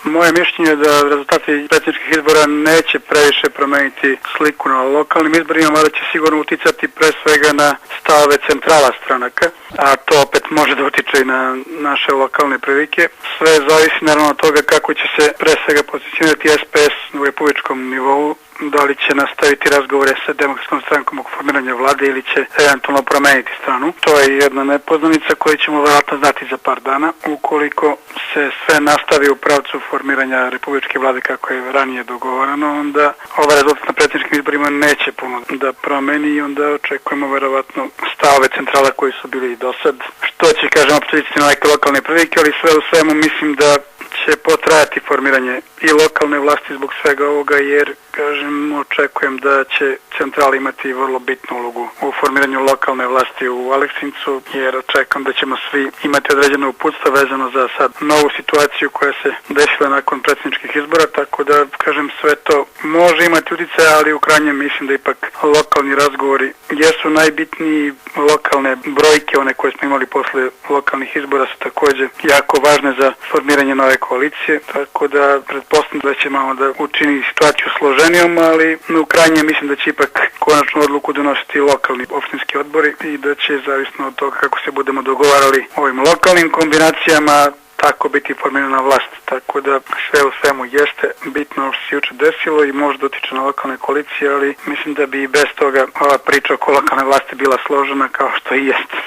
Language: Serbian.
Moje mišljenje je da rezultati predsjedničkih izbora neće previše promeniti sliku na lokalnim izborima, ali će sigurno uticati pre svega na stavove centrala stranaka, a to opet može da utiče i na naše lokalne prilike. Sve zavisi naravno od toga kako će se pre svega pozicionirati SPS u republičkom nivou, da li će nastaviti razgovore sa Demokratskom strankom oko formiranja vlade ili će eventualno promeniti stranu. To je jedna nepoznanica koju ćemo vjerojatno znati za par dana. Ukoliko se sve nastavi u pravcu formiranja republičke vlade kako je ranije dogovoreno, onda ovaj rezultat na predsjedničkim izborima neće puno da promeni i onda očekujemo vjerovatno stavove centrala koji su bili i do sad. Što će, kažem, opet na neke lokalne prilike, ali sve u svemu mislim da će potrajati formiranje i lokalne vlasti zbog svega ovoga, jer, kažem, očekujem da će centrala imati vrlo bitnu ulogu u formiranju lokalne vlasti u Aleksincu, jer očekujem da ćemo svi imati određeno uputstvo vezano za sad novu situaciju koja se desila nakon predsjedničkih izbora, tako da, kažem, sve to može imati utjecaja, ali u krajnjem mislim da ipak lokalni razgovori jesu najbitniji. Lokalne brojke, one koje smo imali posle lokalnih izbora, su također jako važne za formiranje nove koalicije, tako da pretpostavljam da će malo da učini situaciju složenijom, ali u krajnjem mislim da će ipak konačnu odluku donositi lokalni opštinski odbori i da će, zavisno od toga kako se budemo dogovarali ovim lokalnim kombinacijama, tako biti formirana vlast. Tako da sve u svemu jeste bitno što se juče desilo i može dotiče na lokalne koalicije, ali mislim da bi i bez toga ova priča oko lokalne vlasti bila složena kao što i jeste.